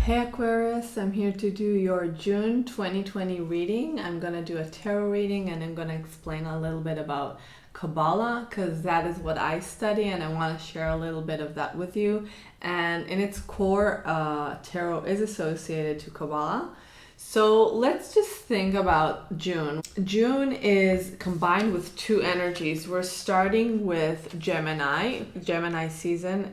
Hey Aquarius, I'm here to do your June 2020 reading. I'm going to do a tarot reading and I'm going to explain a little bit about Kabbalah because that is what I study and I want to share a little bit of that with you. And in its core, tarot is associated to Kabbalah. So let's just think about June. June is combined with two energies. We're starting with Gemini. Gemini season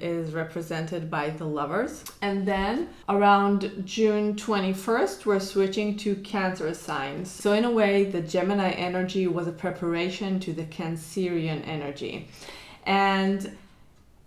is represented by the Lovers. And then around June 21st, we're switching to Cancer signs. So in a way, the Gemini energy was a preparation to the Cancerian energy. And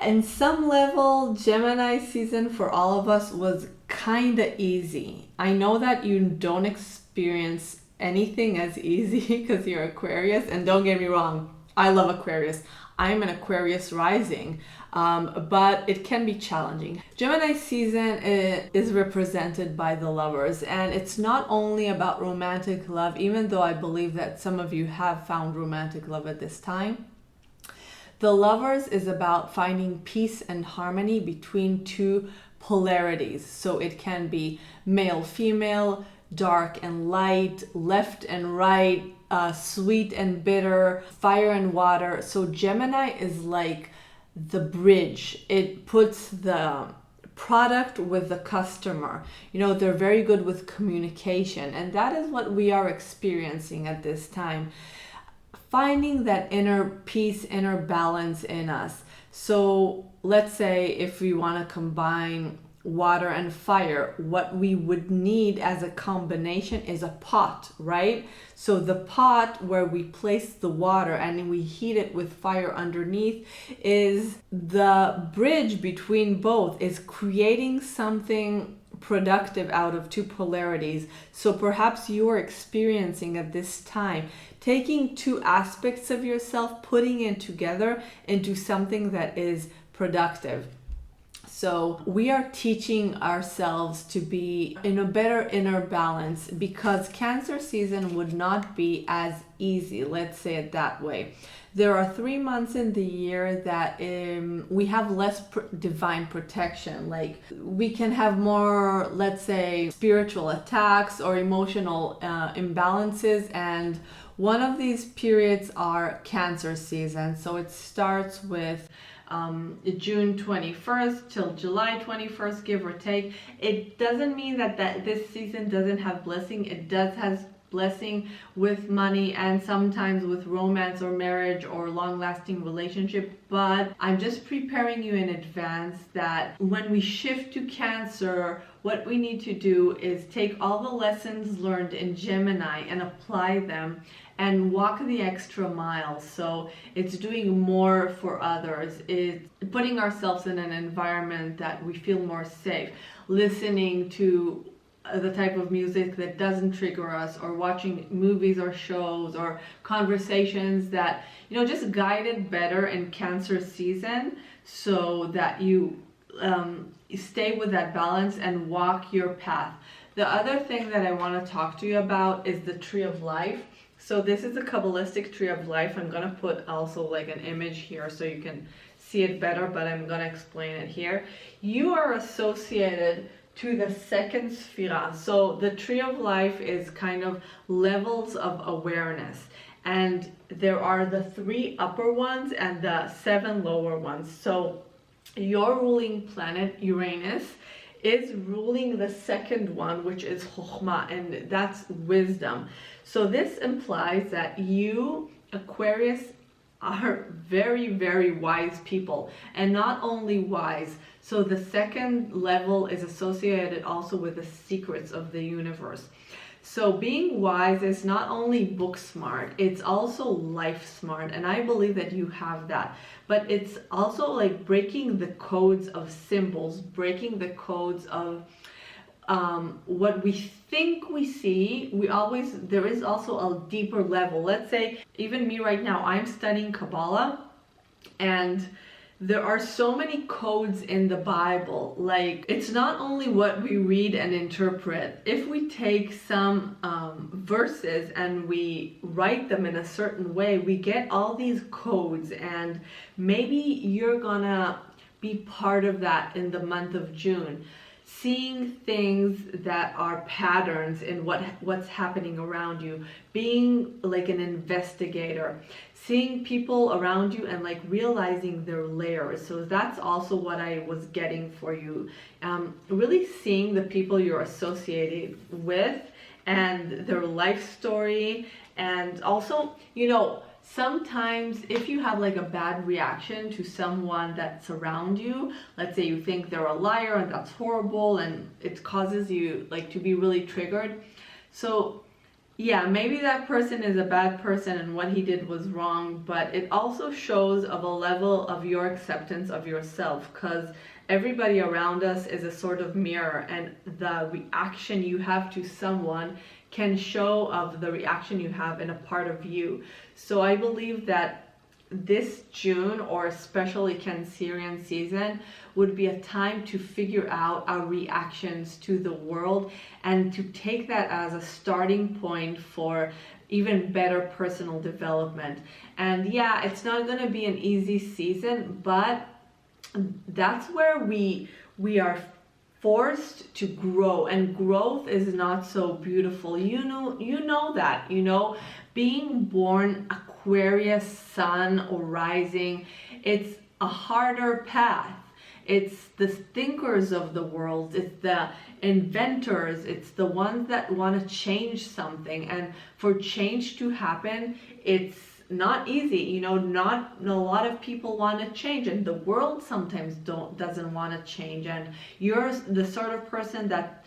in some level, Gemini season for all of us was kind of easy. I know that you don't experience anything as easy because you're Aquarius, and don't get me wrong, I love Aquarius. I'm an Aquarius rising, but it can be challenging. Gemini season is represented by the Lovers, and it's not only about romantic love, even though I believe that some of you have found romantic love at this time. The Lovers is about finding peace and harmony between two polarities. So it can be male, female, dark and light, left and right, sweet and bitter, fire and water. So Gemini is like the bridge. It puts the product with the customer. You know, they're very good with communication, and that is what we are experiencing at this time. Finding that inner peace, inner balance in us. So let's say if we want to combine water and fire, what we would need as a combination is a pot, right? So the pot where we place the water and we heat it with fire underneath is the bridge between both, is creating something productive out of two polarities. So perhaps you are experiencing at this time taking two aspects of yourself, putting it together into something that is productive. So we are teaching ourselves to be in a better inner balance because Cancer season would not be as easy, let's say it that way. There are 3 months in the year that we have less divine protection. Like we can have more, let's say, spiritual attacks or emotional imbalances, and one of these periods are Cancer season. So it starts with June 21st till July 21st, give or take. It doesn't mean that this season doesn't have blessing. It does have blessing with money and sometimes with romance or marriage or long-lasting relationship, but I'm just preparing you in advance that when we shift to Cancer, what we need to do is take all the lessons learned in Gemini and apply them and walk the extra mile. So it's doing more for others. It's putting ourselves in an environment that we feel more safe, listening to the type of music that doesn't trigger us, or watching movies or shows or conversations that, you know, just guided better in Cancer season so that you stay with that balance and walk your path. The other thing that I want to talk to you about is the Tree of Life. So this is a Kabbalistic Tree of Life. I'm going to put also like an image here so you can see it better, but I'm going to explain it here. You are associated to the second Sphira. So the Tree of Life is kind of levels of awareness. And there are the 3 upper ones and the 7 lower ones. So your ruling planet, Uranus, is ruling the second one, which is Chokhmah, and that's wisdom. So this implies that you, Aquarius, are very, very wise people, and not only wise. So the second level is associated also with the secrets of the universe. So being wise is not only book smart, it's also life smart, and I believe that you have that. But it's also like breaking the codes of symbols, breaking the codes of what we think we see. There is also a deeper level. Let's say even me right now, I'm studying Kabbalah, and there are so many codes in the Bible. Like, it's not only what we read and interpret. If we take some verses and we write them in a certain way, we get all these codes, and maybe you're gonna be part of that in the month of June. seeing things that are patterns in what's happening around you, being like an investigator, seeing people around you and like realizing their layers. So that's also what I was getting for you. Really seeing the people you're associated with and their life story. And also, you know, sometimes if you have like a bad reaction to someone that's around you, let's say you think they're a liar and that's horrible and it causes you like to be really triggered. So yeah, maybe that person is a bad person and what he did was wrong, but it also shows of a level of your acceptance of yourself, because everybody around us is a sort of mirror, and the reaction you have to someone can show of the reaction you have in a part of you. So I believe that this June, or especially Cancerian season, would be a time to figure out our reactions to the world and to take that as a starting point for even better personal development. And yeah, it's not going to be an easy season, but that's where we are forced to grow, and growth is not so beautiful. You know that, you know, being born Aquarius sun or rising, it's a harder path. It's the thinkers of the world, it's the inventors, it's the ones that want to change something, and for change to happen, it's not easy. You know, not a lot of people want to change, and the world sometimes doesn't want to change, and you're the sort of person that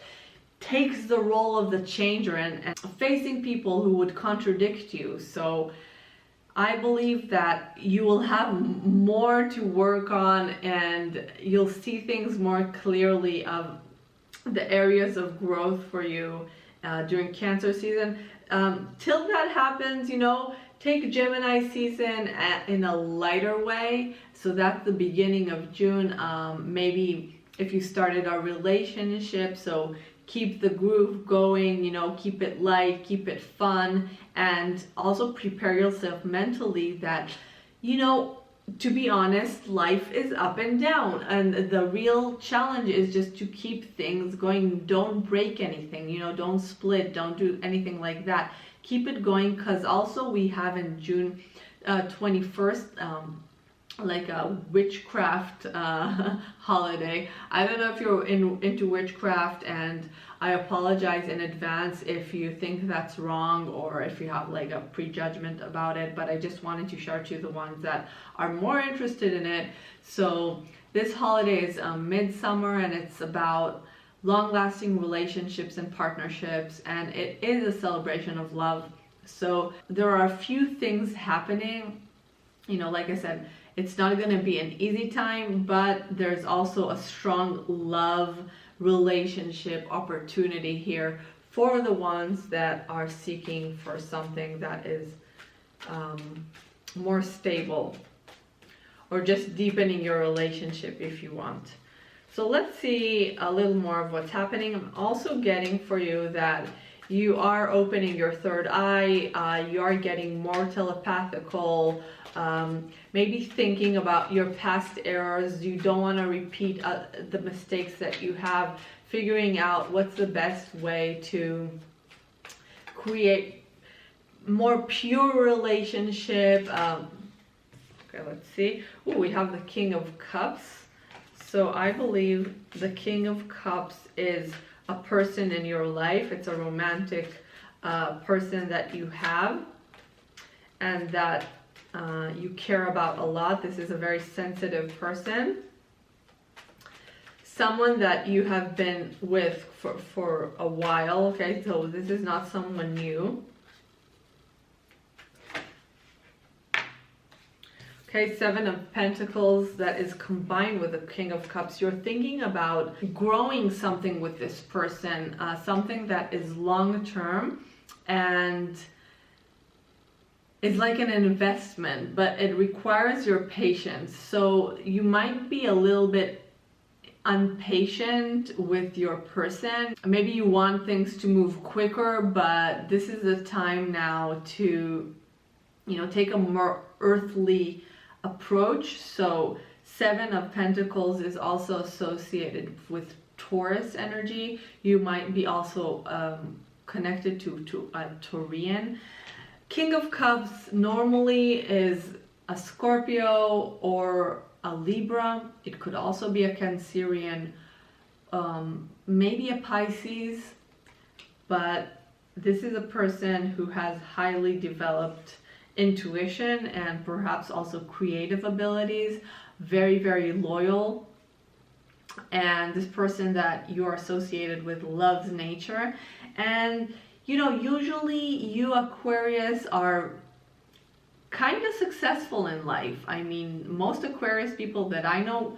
takes the role of the changer and facing people who would contradict you. So I believe that you will have more to work on, and you'll see things more clearly of the areas of growth for you during Cancer season. Till that happens, you know, take Gemini season in a lighter way. So that's the beginning of June. Maybe if you started a relationship, so keep the groove going, you know, keep it light, keep it fun, and also prepare yourself mentally that, you know, to be honest, life is up and down, and the real challenge is just to keep things going. Don't break anything, you know, don't split, don't do anything like that. Keep it going, because also we have in June 21st like a witchcraft holiday. I don't know if you're into witchcraft, and I apologize in advance if you think that's wrong or if you have like a prejudgment about it, but I just wanted to share to the ones that are more interested in it. So this holiday is midsummer, and it's about long-lasting relationships and partnerships, and it is a celebration of love. So there are a few things happening, you know, like I said, it's not going to be an easy time, but there's also a strong love relationship opportunity here for the ones that are seeking for something that is more stable, or just deepening your relationship if you want. So let's see a little more of what's happening. I'm also getting for you that you are opening your third eye, you are getting more telepathical, maybe thinking about your past errors. You don't want to repeat the mistakes that you have, figuring out what's the best way to create more pure relationship. Okay, let's see. Oh, we have the King of Cups. So I believe the King of Cups is a person in your life. It's a romantic person that you have and that you care about a lot. This is a very sensitive person. Someone that you have been with for a while. Okay, so this is not someone new. Okay, Seven of Pentacles, that is combined with the King of Cups. You're thinking about growing something with this person, something that is long-term, and it's like an investment, but it requires your patience. So you might be a little bit impatient with your person. Maybe you want things to move quicker, but this is the time now to, you know, take a more earthly approach. So Seven of Pentacles is also associated with Taurus energy. You might be also connected to a Taurian. King of Cups normally is a Scorpio or a Libra. It could also be a Cancerian, maybe a Pisces, but this is a person who has highly developed intuition and perhaps also creative abilities, very, very loyal. And this person that you're associated with loves nature. And, you know, usually you Aquarius are kind of successful in life. I mean, most Aquarius people that I know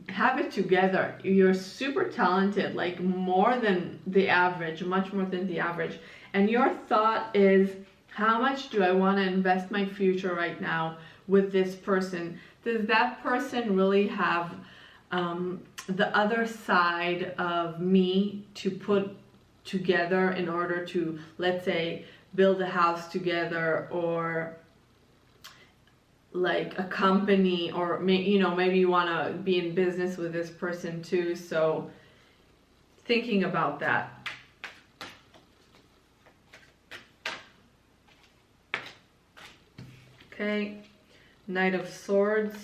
have it together. You're super talented, like more than the average, much more than the average. And your thought is, how much do I want to invest my future right now with this person? Does that person really have the other side of me to put together in order to, let's say, build a house together, or like a company, or you know, maybe you want to be in business with this person too. So thinking about that. Okay, Knight of Swords.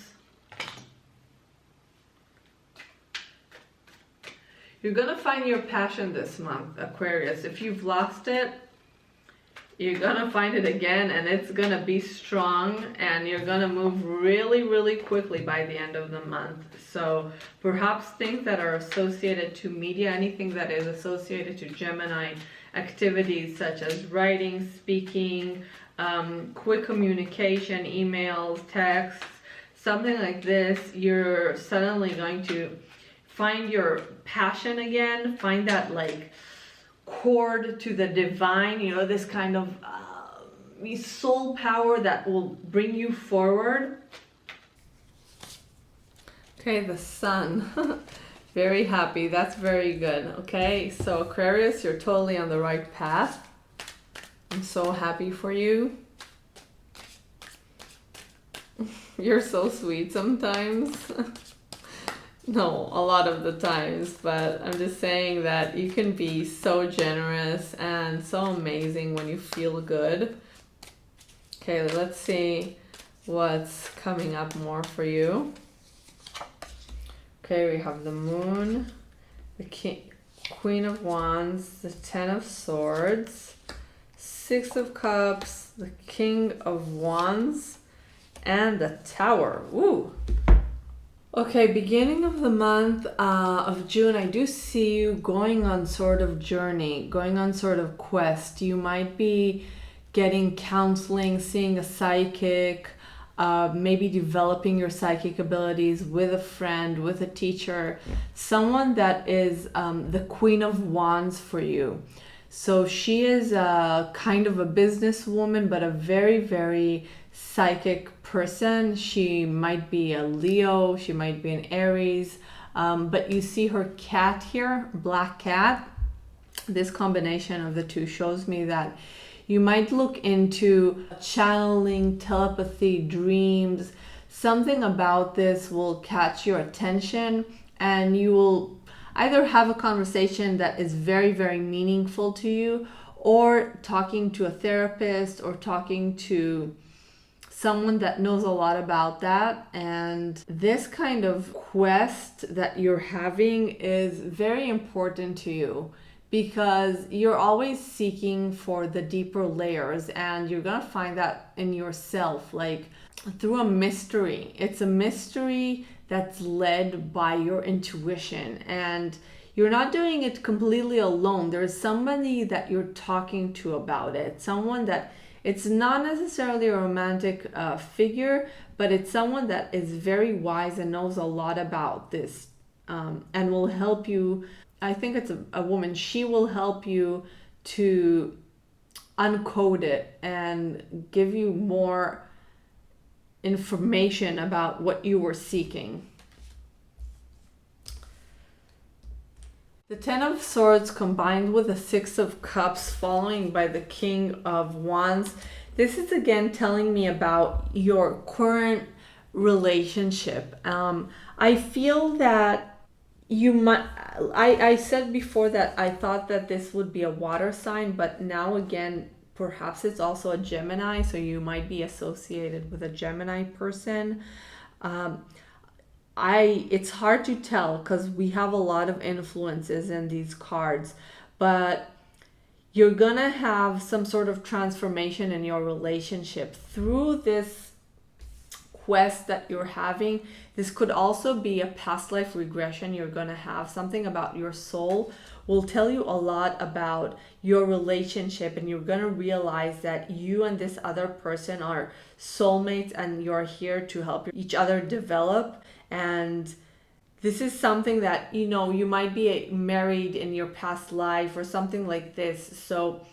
You're gonna find your passion this month, Aquarius. If you've lost it, you're gonna find it again, and it's gonna be strong, and you're gonna move really, really quickly by the end of the month. So perhaps things that are associated to media, anything that is associated to Gemini activities such as writing, speaking, quick communication, emails, texts, something like this, you're suddenly going to find your passion again, find that like cord to the divine, you know, this kind of soul power that will bring you forward. Okay, the Sun. Very happy. That's very good. Okay, so Aquarius, you're totally on the right path. I'm so happy for you. You're so sweet sometimes. No, a lot of the times, but I'm just saying that you can be so generous and so amazing when you feel good. Okay, let's see what's coming up more for you. Okay, we have the Moon, the Queen of Wands, the Ten of Swords, Six of Cups, the King of Wands, and the Tower. Woo! Okay, beginning of the month of June, I do see you going on sort of journey, going on sort of quest. You might be getting counseling, seeing a psychic, maybe developing your psychic abilities with a friend, with a teacher, someone that is the Queen of Wands for you. So she is kind of a businesswoman, but a very, very psychic person. She might be a Leo, she might be an Aries, but you see her cat here, black cat. This combination of the two shows me that you might look into channeling, telepathy, dreams. Something about this will catch your attention, and you will either have a conversation that is very, very meaningful to you, or talking to a therapist, or talking to someone that knows a lot about that. And this kind of quest that you're having is very important to you, because you're always seeking for the deeper layers, and you're gonna find that in yourself, like through a mystery. It's a mystery that's led by your intuition, and you're not doing it completely alone. There's somebody that you're talking to about it, someone that it's not necessarily a romantic figure, but it's someone that is very wise and knows a lot about this, and will help you. I think it's a woman. She will help you to uncode it and give you more information about what you were seeking. The Ten of Swords combined with the Six of Cups, following by the King of Wands. This is again telling me about your current relationship. I feel that you might, I said before that I thought that this would be a water sign, but now again, perhaps it's also a Gemini, so you might be associated with a Gemini person. Um, it's hard to tell because we have a lot of influences in these cards, but you're gonna have some sort of transformation in your relationship through this quest that you're having. This could also be a past life regression you're gonna have. Something about your soul will tell you a lot about your relationship, and you're gonna realize that you and this other person are soulmates and you're here to help each other develop. And this is something that, you might be married in your past life or something like this. So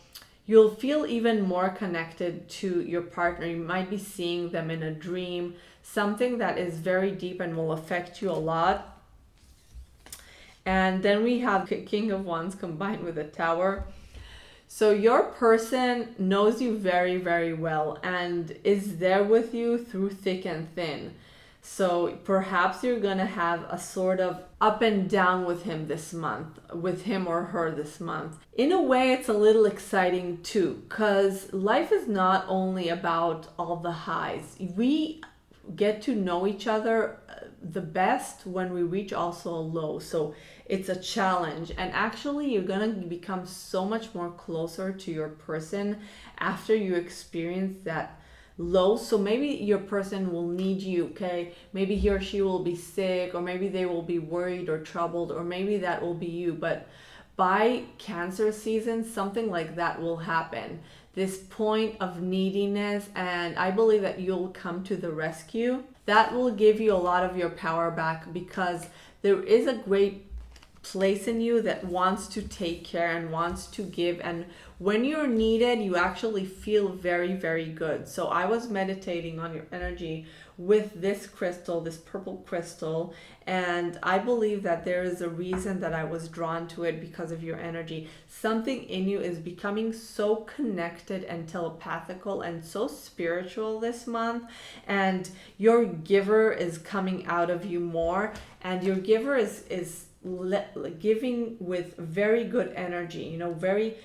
you'll feel even more connected to your partner. You might be seeing them in a dream, something that is very deep and will affect you a lot. And then we have King of Wands combined with a Tower. So your person knows you very, very well and is there with you through thick and thin. So perhaps you're gonna have a sort of up and down with him this month, with him or her this month. In a way, it's a little exciting too, because life is not only about all the highs. We get to know each other the best when we reach also a low. So it's a challenge, and actually you're gonna become so much more closer to your person after you experience that low. So maybe your person will need you, okay? Maybe he or she will be sick, or maybe they will be worried or troubled, or maybe that will be you. But by Cancer season, something like that will happen. This point of neediness, and I believe that you'll come to the rescue. That will give you a lot of your power back, because there is a great place in you that wants to take care and wants to give, and when you're needed you actually feel very, very good. So I was meditating on your energy with this crystal, this purple crystal, and I believe that there is a reason that I was drawn to it, because of your energy. Something in you is becoming so connected and telepathical and so spiritual this month, and your giver is coming out of you more, and your giver is giving with very good energy, very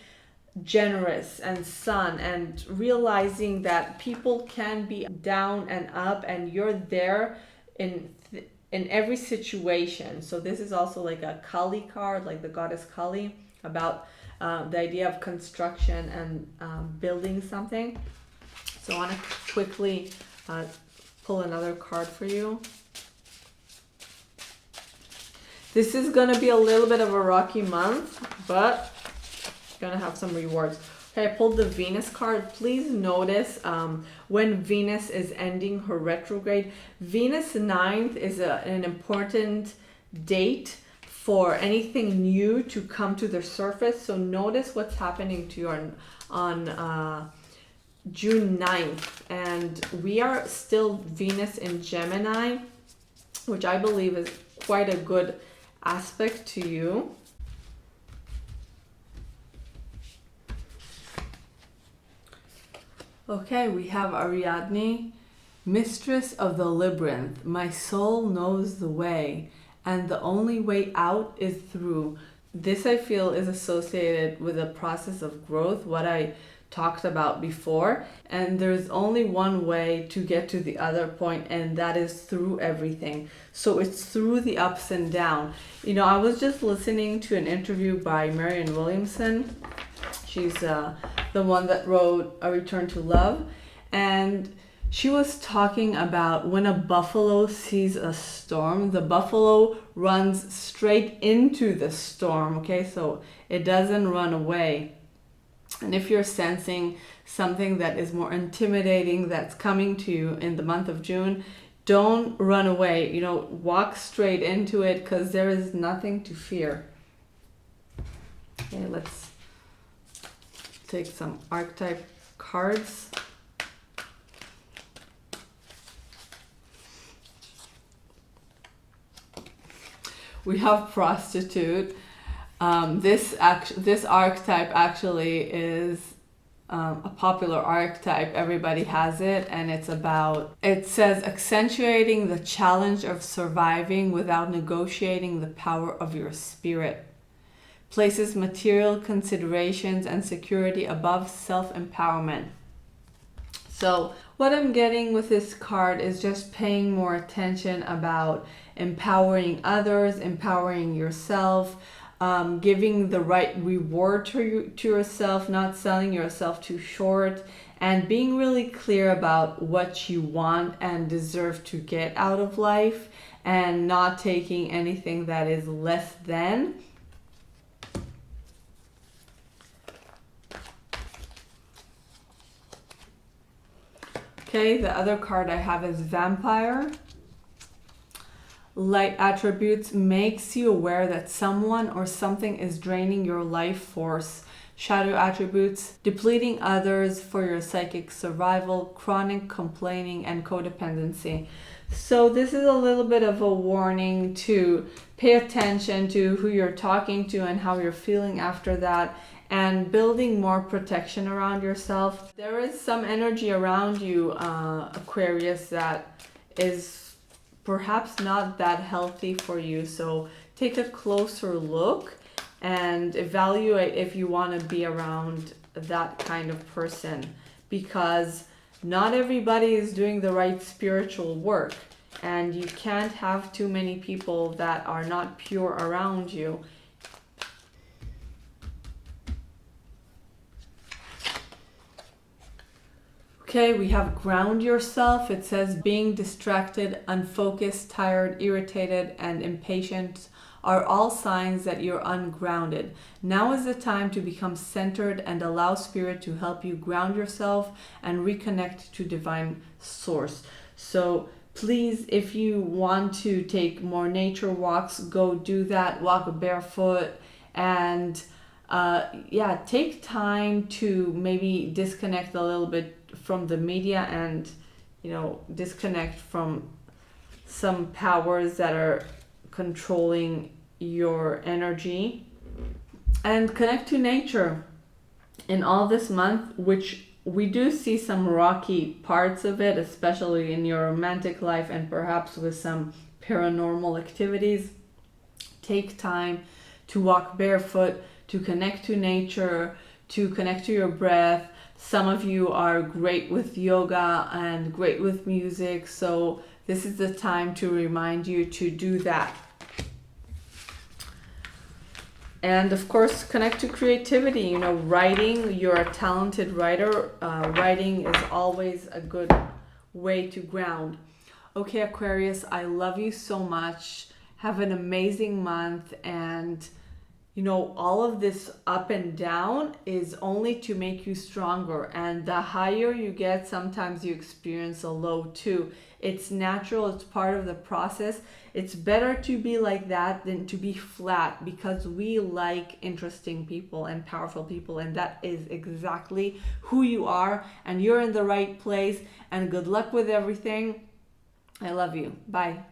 generous and sun, and realizing that people can be down and up, and you're there in every situation. So this is also like a Kali card, like the goddess Kali, about the idea of construction and building something. So I want to quickly pull another card for you. This is going to be a little bit of a rocky month, but going to have some rewards. Okay, I pulled the Venus card. Please notice when Venus is ending her retrograde. Venus 9th is an important date for anything new to come to the surface. So notice what's happening to you on June 9th. And we are still Venus in Gemini, which I believe is quite a good aspect to you. Okay, we have Ariadne, Mistress of the Labyrinth. My soul knows the way, and the only way out is through. This I feel is associated with a process of growth, what I talked about before, and there's only one way to get to the other point, and that is through everything. So it's through the ups and downs. I was just listening to an interview by Marianne Williamson. She's the one that wrote A Return to Love, and she was talking about when a buffalo sees a storm, the buffalo runs straight into the storm, okay? So it doesn't run away. And if you're sensing something that is more intimidating that's coming to you in the month of June, don't run away. Walk straight into it, because there is nothing to fear. Okay, let's take some archetype cards. We have prostitute. This archetype actually is a popular archetype. Everybody has it, and it says accentuating the challenge of surviving without negotiating the power of your spirit. Places material considerations and security above self-empowerment. So what I'm getting with this card is just paying more attention about empowering others, empowering yourself, giving the right reward to yourself, not selling yourself too short, and being really clear about what you want and deserve to get out of life, and not taking anything that is less than. Okay, the other card I have is Vampire. Light attributes makes you aware that someone or something is draining your life force. Shadow attributes, depleting others for your psychic survival, chronic complaining, and codependency. So this is a little bit of a warning to pay attention to who you're talking to and how you're feeling after that, and building more protection around yourself. There is some energy around you, Aquarius, that is perhaps not that healthy for you. So take a closer look and evaluate if you want to be around that kind of person, because not everybody is doing the right spiritual work, and you can't have too many people that are not pure around you. Okay, we have ground yourself. It says being distracted, unfocused, tired, irritated, and impatient are all signs that you're ungrounded. Now is the time to become centered and allow spirit to help you ground yourself and reconnect to divine source. So please, if you want to take more nature walks, go do that. Walk barefoot, and take time to maybe disconnect a little bit from the media, and disconnect from some powers that are controlling your energy, and connect to nature in all this month, which we do see some rocky parts of it, especially in your romantic life and perhaps with some paranormal activities. Take time to walk barefoot, to connect to nature, to connect to your breath. Some of you are great with yoga and great with music, so this is the time to remind you to do that. And of course, connect to creativity. Writing, you're a talented writer. Writing is always a good way to ground. Okay, Aquarius, I love you so much. Have an amazing month, and all of this up and down is only to make you stronger. And the higher you get, sometimes you experience a low too. It's natural. It's part of the process. It's better to be like that than to be flat, because we like interesting people and powerful people. And that is exactly who you are. And you're in the right place. And good luck with everything. I love you. Bye.